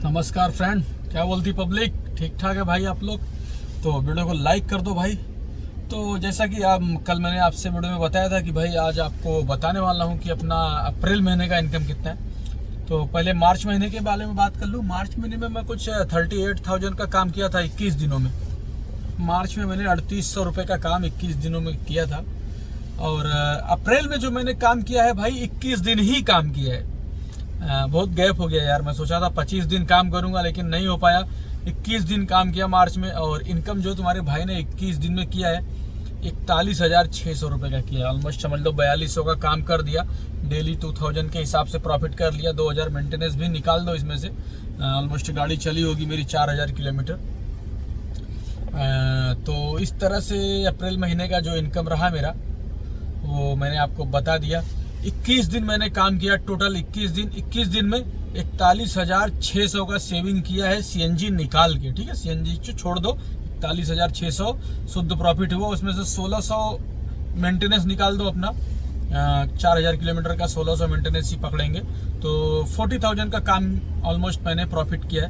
नमस्कार फ्रेंड, क्या बोलती पब्लिक? ठीक ठाक है भाई आप लोग? तो वीडियो को लाइक कर दो भाई। तो जैसा कि कल मैंने आपसे वीडियो में बताया था कि भाई आज आपको बताने वाला हूं कि अपना अप्रैल महीने का इनकम कितना है। तो पहले मार्च महीने के बारे में बात कर लूँ। मार्च महीने में मैं कुछ 38,000 का काम किया था 21 दिनों में। मार्च में मैंने 3800 रुपये का काम 21 दिनों में किया था। और अप्रैल में जो मैंने काम किया है भाई 21 दिन ही काम किया है। बहुत गैप हो गया यार। मैं सोचा था 25 दिन काम करूंगा लेकिन नहीं हो पाया। 21 दिन काम किया मार्च में। और इनकम जो तुम्हारे भाई ने 21 दिन में किया है 41,600 रुपये का किया है। ऑलमोस्ट समझ लो 4200 का काम कर दिया। डेली 2000 के हिसाब से प्रॉफिट कर लिया। 2000 मेंटेनेंस भी निकाल दो इसमें से। ऑलमोस्ट गाड़ी चली होगी मेरी 4000 किलोमीटर। तो इस तरह से अप्रैल महीने का जो इनकम रहा मेरा वो मैंने आपको बता दिया। 21 दिन मैंने काम किया, टोटल 21 दिन में 41,600 का सेविंग किया है सीएनजी निकाल के। ठीक है, सीएनजी छोड़ दो, 41,600 शुद्ध प्रॉफिट हुआ। उसमें से 1600 मेंटेनेंस निकाल दो अपना। 4000 किलोमीटर का 1600 मेंटेनेंस ही पकड़ेंगे तो 40,000 का काम ऑलमोस्ट मैंने प्रॉफिट किया है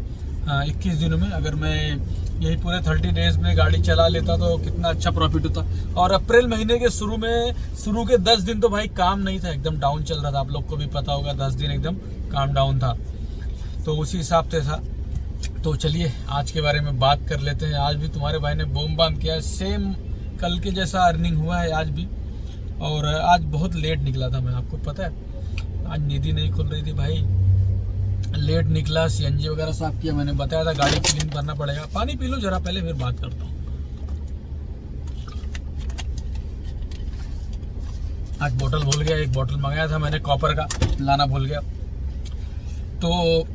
21 दिनों में। अगर मैं यही पूरे 30 डेज में गाड़ी चला लेता तो कितना अच्छा प्रॉफिट होता। और अप्रैल महीने के शुरू के 10 दिन तो भाई काम नहीं था, एकदम डाउन चल रहा था। आप लोग को भी पता होगा 10 दिन एकदम काम डाउन था। तो उसी हिसाब से था। तो चलिए आज के बारे में बात कर लेते हैं। आज भी तुम्हारे भाई ने बूम बाम किया है, सेम कल के जैसा अर्निंग हुआ है आज भी। और आज बहुत लेट निकला था मैं, आपको पता है। आज नींद ही नहीं खुल रही थी भाई, लेट निकला। सीएनजी वगैरह साफ किया, मैंने बताया था गाड़ी क्लीन करना पड़ेगा। पानी पी लो जरा पहले, फिर बात करता हूँ। आज बोतल भूल गया, एक बोतल मंगाया था मैंने कॉपर का, लाना भूल गया। तो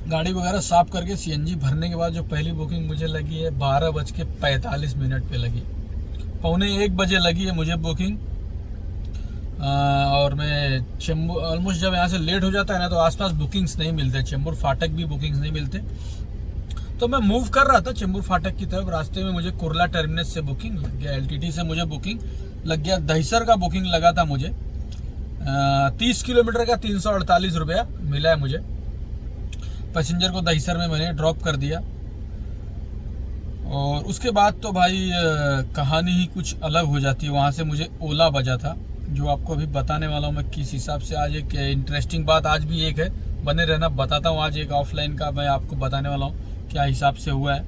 गाड़ी वगैरह साफ करके सीएनजी भरने के बाद जो पहली बुकिंग मुझे लगी है 12:45 पे लगी। 12:45 बजे लगी है मुझे बुकिंग। और मैं चेंबूर ऑलमोस्ट जब यहाँ से लेट हो जाता है ना तो आसपास बुकिंग्स नहीं मिलते। चेंबूर फाटक भी बुकिंग्स नहीं मिलते। तो मैं मूव कर रहा था चेंबूर फाटक की तरफ। रास्ते में मुझे कुर्ला टर्मिनस से बुकिंग लग गया, एलटीटी से मुझे बुकिंग लग गया। दहिसर का बुकिंग लगा था मुझे 30 किलोमीटर का 348 रुपया मिला है मुझे। पैसेंजर को दहिसर में मैंने ड्रॉप कर दिया। और उसके बाद तो भाई कहानी ही कुछ अलग हो जाती है। वहाँ से मुझे ओला बजा था, जो आपको अभी बताने वाला हूँ मैं किस हिसाब से। आज एक इंटरेस्टिंग बात आज भी एक है, बने रहना, बताता हूँ। आज एक ऑफलाइन का मैं आपको बताने वाला हूँ क्या हिसाब से हुआ है।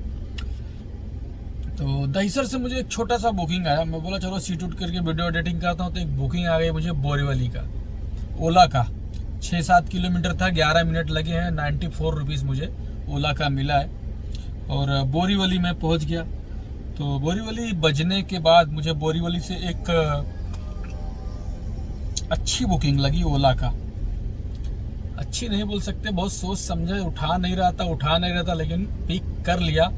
तो दहिसर से मुझे एक छोटा सा बुकिंग आया। मैं बोला चलो सीट उठ करके वीडियो एडिटिंग करता हूँ। तो एक बुकिंग आ गई मुझे बोरीवली का, ओला का। 6-7 किलोमीटर था, 11 मिनट लगे हैं। 94 रुपीज़ मुझे ओला का मिला है। और बोरीवली में पहुँच गया। तो बोरीवली बजने के बाद मुझे बोरीवली से एक अच्छी बुकिंग लगी ओला का। अच्छी नहीं बोल सकते, बहुत सोच समझे। उठा नहीं रहा था लेकिन पिक कर लिया।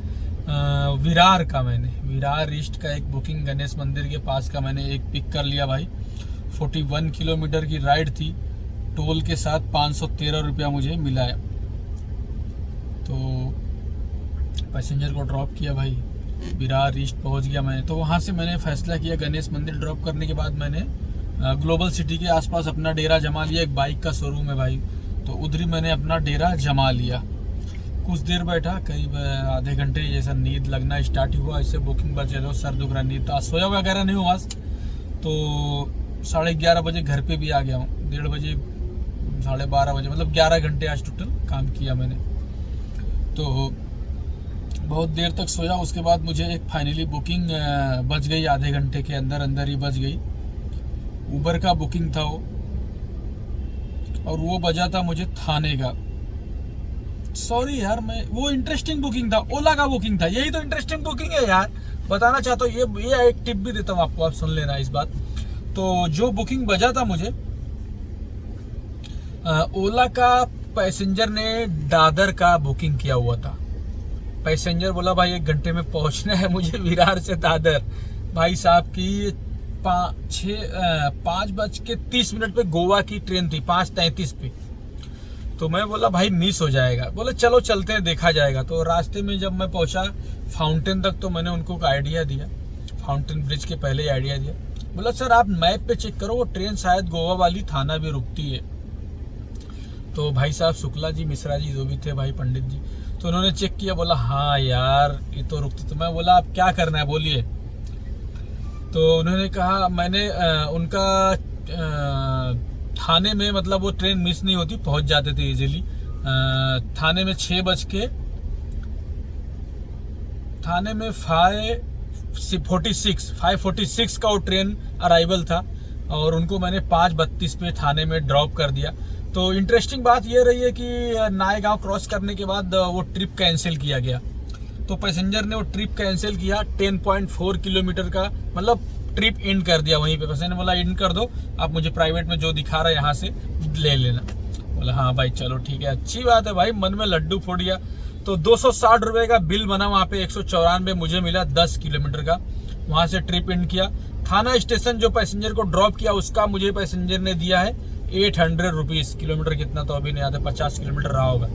विरार का मैंने, विरार ईस्ट का एक बुकिंग गणेश मंदिर के पास का मैंने एक पिक कर लिया भाई। 41 किलोमीटर की राइड थी, टोल के साथ 513 रुपया मुझे मिला है। तो पैसेंजर को ड्रॉप किया भाई, विरार ईस्ट पहुंच गया मैं। तो वहाँ से मैंने फैसला किया, गणेश मंदिर ड्रॉप करने के बाद मैंने ग्लोबल सिटी के आसपास अपना डेरा जमा लिया। एक बाइक का शोरूम है भाई, तो उधर ही मैंने अपना डेरा जमा लिया। कुछ देर बैठा, करीब आधे घंटे जैसा नींद लगना स्टार्ट हुआ। इससे बुकिंग बचे दो, सर दुख रहा, नींद सोया वगैरह नहीं हुआ। तो 11:30 बजे घर पे भी आ गया हूँ। 1:30 बजे 12:30 बजे, मतलब 11 घंटे आज टोटल काम किया मैंने। तो बहुत देर तक सोया। उसके बाद मुझे एक फाइनली बुकिंग बच गई, आधे घंटे के अंदर ही बच गई। उबर का बुकिंग था वो, और वो बजा था मुझे थाने का। सॉरी यार, मैं वो इंटरेस्टिंग बुकिंग था, ओला का बुकिंग था। यही तो इंटरेस्टिंग बुकिंग है यार, बताना चाहता हूँ। ये एक टिप भी देता हूँ आपको, आप सुन लेना इस बात। तो जो बुकिंग बजा था मुझे ओला का, पैसेंजर ने दादर का बुकिंग किया हुआ था। पैसेंजर बोला भाई 1 घंटे में पहुंचना है मुझे विरार से दादर। भाई साहब की 5:30 पे गोवा की ट्रेन थी, 5:33 पे। तो मैं बोला भाई मिस हो जाएगा। बोले चलो चलते हैं, देखा जाएगा। तो रास्ते में जब मैं पहुंचा फाउंटेन तक, तो मैंने उनको एक आइडिया दिया, फाउंटेन ब्रिज के पहले आइडिया दिया। बोला सर आप मैप पे चेक करो, वो ट्रेन शायद गोवा वाली थाना भी रुकती है। तो भाई साहब शुक्ला जी, मिश्रा जी जो भी थे भाई, पंडित जी, तो उन्होंने चेक किया, बोला हाँ यार ये तो रुकती। तो मैं बोला आप क्या करना है बोलिए। तो उन्होंने कहा मैंने उनका थाने में, मतलब वो ट्रेन मिस नहीं होती, पहुंच जाते थे इजीली। थाने में 6 बज के, थाने में 5:46 का वो ट्रेन अराइवल था और उनको मैंने 5:32 पे थाने में ड्रॉप कर दिया। तो इंटरेस्टिंग बात ये रही है कि नायगांव क्रॉस करने के बाद वो ट्रिप कैंसिल किया गया। तो पैसेंजर ने वो ट्रिप कैंसिल किया, 10.4 किलोमीटर का, मतलब ट्रिप एंड कर दिया वहीं पे। पैसेंजर ने बोला एंड कर दो, आप मुझे प्राइवेट में जो दिखा रहा है यहाँ से ले लेना। बोला हाँ भाई चलो ठीक है, अच्छी बात है भाई, मन में लड्डू फूट गया। तो 260 रुपये का बिल बना वहाँ पे, 194 मुझे मिला 10 किलोमीटर का। वहाँ से ट्रिप एंड किया। थाना स्टेशन जो पैसेंजर को ड्रॉप किया उसका मुझे पैसेंजर ने दिया है 800 रुपीज़। किलोमीटर कितना तो अभी नहीं आता, 50 किलोमीटर रहा होगा,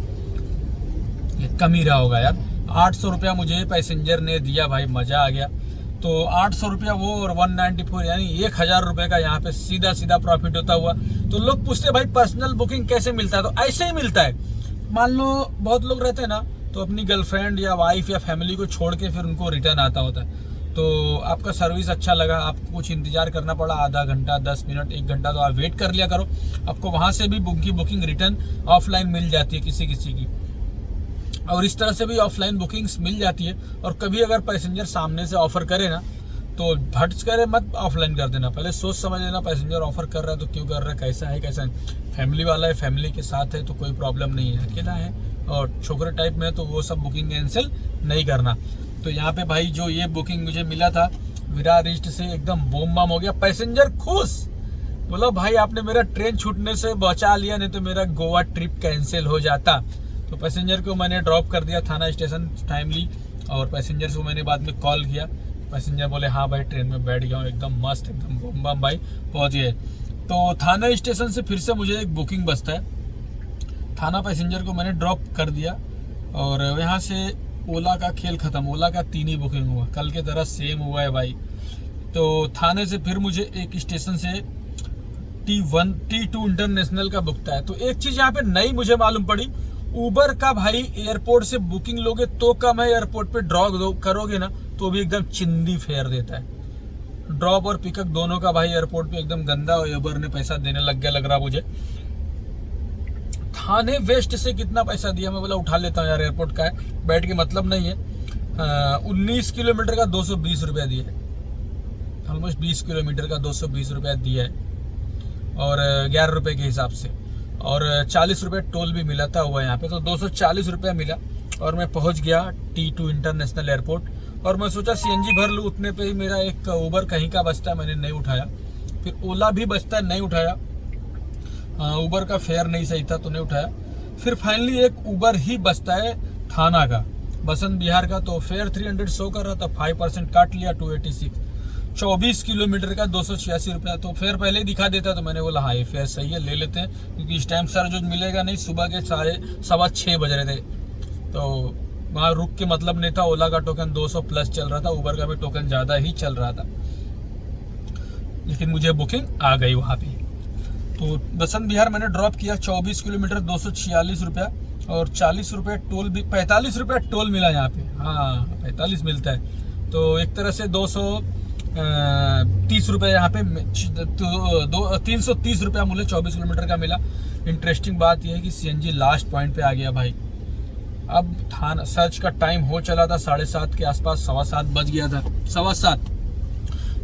कम ही रहा होगा यार। 800 रुपया मुझे पैसेंजर ने दिया भाई, मज़ा आ गया। तो 800 रुपया वो और 194 यानी 1000 रुपये का यहाँ पे सीधा सीधा प्रॉफिट होता हुआ। तो लोग पूछते भाई पर्सनल बुकिंग कैसे मिलता है, तो ऐसे ही मिलता है। मान लो बहुत लोग रहते हैं ना, तो अपनी गर्लफ्रेंड या वाइफ या फैमिली को छोड़ के फिर उनको रिटर्न आता होता है। तो आपका सर्विस अच्छा लगा, आपको कुछ इंतजार करना पड़ा, आधा घंटा 10 मिनट 1 घंटा, तो आप वेट कर लिया करो। आपको वहाँ से भी बुकिंग रिटर्न ऑफलाइन मिल जाती है किसी किसी की, और इस तरह से भी ऑफलाइन बुकिंग्स मिल जाती है। और कभी अगर पैसेंजर सामने से ऑफर करे ना, तो भट्स करे मत, ऑफलाइन कर देना। पहले सोच समझ लेना, पैसेंजर ऑफर कर रहा है तो क्यों कर रहा है, कैसा है कैसा है। फैमिली वाला है, फैमिली के साथ है तो कोई प्रॉब्लम नहीं है, अकेला है और छोकरे टाइप में है तो वो सब बुकिंग कैंसिल नहीं करना। तो यहाँ पे भाई जो ये बुकिंग मुझे मिला था विरार ईस्ट से, एकदम बोम बम हो गया। पैसेंजर खुश, बोला भाई आपने मेरा ट्रेन छूटने से बचा लिया, नहीं तो मेरा गोवा ट्रिप कैंसिल हो जाता। तो पैसेंजर को मैंने ड्रॉप कर दिया थाना स्टेशन टाइमली, और पैसेंजर को मैंने बाद में कॉल किया। पैसेंजर बोले हाँ भाई ट्रेन में बैठ गया हूँ, एकदम मस्त, एकदम बम बम भाई पहुँच गए। तो थाना स्टेशन से फिर से मुझे एक बुकिंग बचता है। थाना पैसेंजर को मैंने ड्रॉप कर दिया और यहाँ से ओला का खेल ख़त्म। ओला का 3 ही बुकिंग हुआ, कल के तरह सेम हुआ है भाई। तो थाने से फिर मुझे एक स्टेशन से T2 इंटरनेशनल का बुकता है। तो एक चीज़ यहाँ पे नई मुझे मालूम पड़ी, उबर का भाई एयरपोर्ट से बुकिंग लोगे तो कम है, एयरपोर्ट पे ड्रॉप करोगे ना तो भी एकदम चिंदी फेयर देता है। ड्रॉप और पिकअप दोनों का भाई एयरपोर्ट पे एकदम गंदा, और उबर ने पैसा देने लग गया लग रहा मुझे। थाने वेस्ट से कितना पैसा दिया, मैं बोला उठा लेता हूँ यार, एयरपोर्ट का है, बैठ के मतलब नहीं है। 19 किलोमीटर का 220 रुपया दिया है, ऑलमोस्ट 20 किलोमीटर का 220 रुपया दिया है, और 11 रुपये के हिसाब से, और 40 रुपये टोल भी मिला था हुआ यहाँ पे। तो 240 रुपया मिला और मैं पहुँच गया T2 इंटरनेशनल एयरपोर्ट। और मैं सोचा CNG भर लूँ, उतने पे ही मेरा एक उबर कहीं का बचता है, मैंने नहीं उठाया। फिर ओला भी बचता है, नहीं उठाया। उबर का फेयर नहीं सही था तो नहीं उठाया। फिर फाइनली एक उबर ही बचता है थाना का, बसंत विहार का, तो फेयर 300 शो कर रहा था, 5% काट लिया 286। 24 किलोमीटर का 286 रुपया, तो फेयर पहले ही दिखा देता, तो मैंने बोला हाँ ये फेयर सही है, ले लेते हैं, क्योंकि इस टाइम सर जो मिलेगा नहीं, सुबह के 6:15 बज रहे थे, तो वहाँ रुक के मतलब नहीं था। ओला का टोकन 200 प्लस चल रहा था, उबर का भी टोकन ज़्यादा ही चल रहा था, लेकिन मुझे बुकिंग आ गई वहाँ पे। तो बसंत विहार मैंने ड्रॉप किया, 24 किलोमीटर 246 रुपया, और 40 रुपये टोल भी, 45 रुपया टोल मिला यहाँ पे, हाँ 45 मिलता है। तो एक तरह से 230 रुपये यहाँ पे, 330 रुपया मुझे 24 किलोमीटर का मिला। इंटरेस्टिंग बात यह है कि CNG लास्ट पॉइंट पे आ गया भाई। अब थाना सर्च का टाइम हो चला था 7:30 के आसपास, 7:15 बज गया था, 7:15,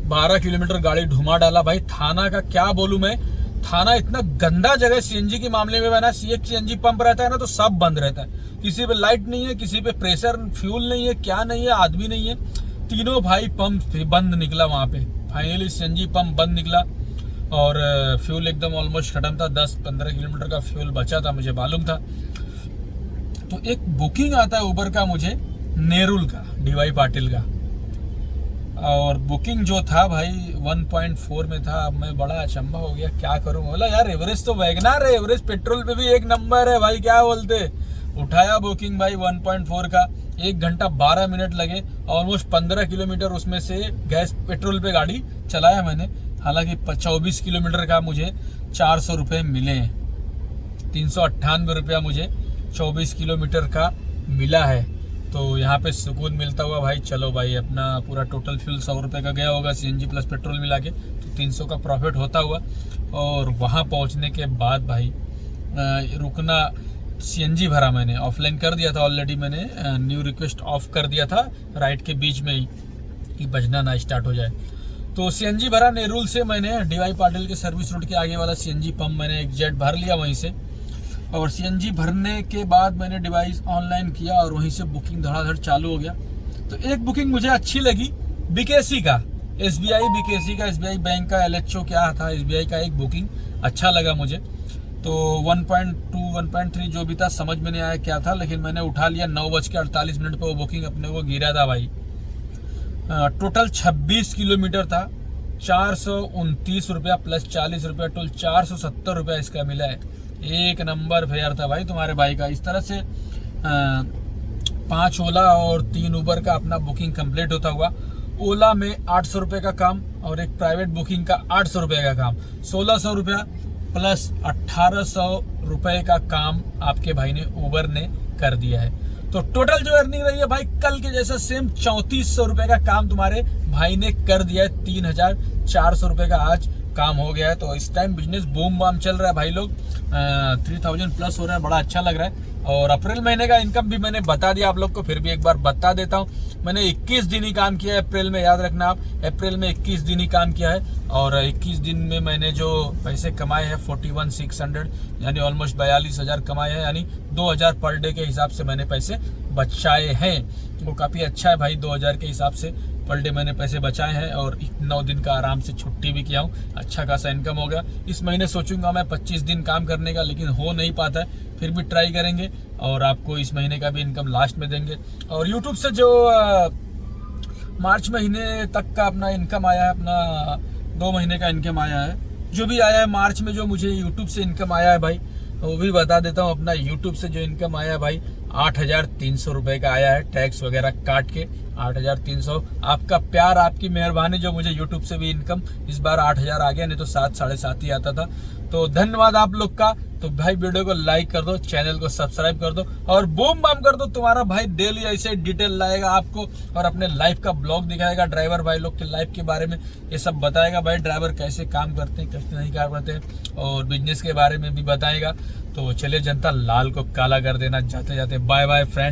12 किलोमीटर गाड़ी घुमा डाला भाई। थाना का क्या बोलूँ मैं, थाना इतना गंदा जगह CNG के मामले में बना। एक CNG पंप रहता है ना तो सब बंद रहता है, किसी पे लाइट नहीं है, किसी पे प्रेशर फ्यूल नहीं है, क्या नहीं है, आदमी नहीं है, तीनों भाई पंप बंद निकला वहाँ पे। फाइनली CNG पंप बंद निकला और फ्यूल एकदम ऑलमोस्ट खत्म था, 10-15 किलोमीटर का फ्यूल बचा था, मुझे मालूम था। तो एक बुकिंग आता है उबर का मुझे, नेरुल का, DY पाटिल का, और बुकिंग जो था भाई 1.4 में था। अब मैं बड़ा अचंभा हो गया, क्या करूं। बोला यार एवरेस्ट तो वैगनार है, एवरेस्ट पेट्रोल पे भी 1 नंबर है भाई, क्या बोलते। उठाया बुकिंग भाई 1.4 का, 1 घंटा 12 मिनट लगे, ऑलमोस्ट 15 किलोमीटर उसमें से गैस पेट्रोल पे गाड़ी चलाया मैंने। हालांकि 24 किलोमीटर का मुझे 400 रुपये मिले हैं। 398 रुपया मुझे 24 किलोमीटर का मिला है। तो यहाँ पे सुकून मिलता हुआ भाई, चलो भाई अपना पूरा टोटल फ्यूल 100 रुपये का गया होगा, सीएनजी प्लस पेट्रोल मिला के, तो 300 का प्रॉफिट होता हुआ। और वहाँ पहुँचने के बाद भाई रुकना, सीएनजी भरा मैंने, ऑफलाइन कर दिया था ऑलरेडी, मैंने न्यू रिक्वेस्ट ऑफ कर दिया था राइड के बीच में ही कि बजना ना स्टार्ट हो जाए। तो सीएनजी भरा नेरुल से, मैंने डीवाई पाटिल के सर्विस रोड के आगे वाला सीएनजी पंप मैंने एक जेट भर लिया वहीं से। और सीएनजी भरने के बाद मैंने डिवाइस ऑनलाइन किया और वहीं से बुकिंग धड़ाधड़ चालू हो गया। तो एक बुकिंग मुझे अच्छी लगी बीकेसी का, एसबीआई बीकेसी का, एसबीआई बैंक का एलएचओ क्या था, एसबीआई का एक बुकिंग अच्छा लगा मुझे। तो 1.2 1.3 जो भी था समझ में नहीं आया क्या था, लेकिन मैंने उठा लिया। 9:48 पर वो बुकिंग अपने को गिरा था भाई। टोटल 26 किलोमीटर था, 429 रुपया प्लस 40 रुपया, टोल 470 रुपया इसका मिला है। एक नंबर फेयर था भाई तुम्हारे भाई का। इस तरह से 5 ओला और 3 उबर का अपना बुकिंग कंप्लीट होता हुआ। ओला में 800 रुपये का काम और एक प्राइवेट बुकिंग का 800 रुपये का काम, 1600 रुपया प्लस 1800 रुपये का काम आपके भाई ने उबर ने कर दिया है। तो टोटल जो अर्निंग रही है भाई कल के जैसा सेम 3400 रुपये का काम तुम्हारे भाई ने कर दिया है। 3400 रुपये का आज काम हो गया है। तो इस टाइम बिजनेस बूम बाम चल रहा है भाई लोग, 3000 प्लस हो रहा है, बड़ा अच्छा लग रहा है। और अप्रैल महीने का इनकम भी मैंने बता दिया आप लोग को, फिर भी एक बार बता देता हूँ। मैंने 21 दिन ही काम किया है अप्रैल में, याद रखना आप, अप्रैल में 21 दिन ही काम किया है। और 21 दिन में मैंने जो पैसे कमाए हैं 41,600 यानी ऑलमोस्ट 42,000 कमाए हैं, यानी 2000 पर डे के हिसाब से मैंने पैसे बचाए हैं। वो काफ़ी अच्छा है भाई, 2000 के हिसाब से पर डे मैंने पैसे बचाए हैं। और 9 दिन का आराम से छुट्टी भी किया हूँ, अच्छा खासा इनकम हो गया। इस महीने सोचूंगा मैं 25 दिन काम करने का, लेकिन हो नहीं पाता है, फिर भी ट्राई करेंगे और आपको इस महीने का भी इनकम लास्ट में देंगे। और यूट्यूब से जो मार्च महीने तक का अपना इनकम आया है, अपना 2 महीने का इनकम आया है, जो भी आया है मार्च में, जो मुझे यूट्यूब से इनकम आया है भाई वो भी बता देता हूँ। अपना यूट्यूब से जो इनकम आया है भाई 8,300 रुपये का आया है, टैक्स वगैरह काट के 8,300। आपका प्यार, आपकी मेहरबानी, जो मुझे यूट्यूब से भी इनकम इस बार 8,000 आ गया, नहीं तो 7 साढ़े 7 ही आता था। तो धन्यवाद आप लोग का। तो भाई वीडियो को लाइक कर दो, चैनल को सब्सक्राइब कर दो और बूम बाम कर दो। तुम्हारा भाई डेली ऐसे डिटेल लाएगा आपको और अपने लाइफ का ब्लॉग दिखाएगा, ड्राइवर भाई लोग के लाइफ के बारे में ये सब बताएगा भाई, ड्राइवर कैसे काम करते हैं, कैसे नहीं काम करते हैं, और बिजनेस के बारे में भी बताएगा। तो चलिए जनता, लाल को काला कर देना। जाते जाते बाय बाय फ्रेंड।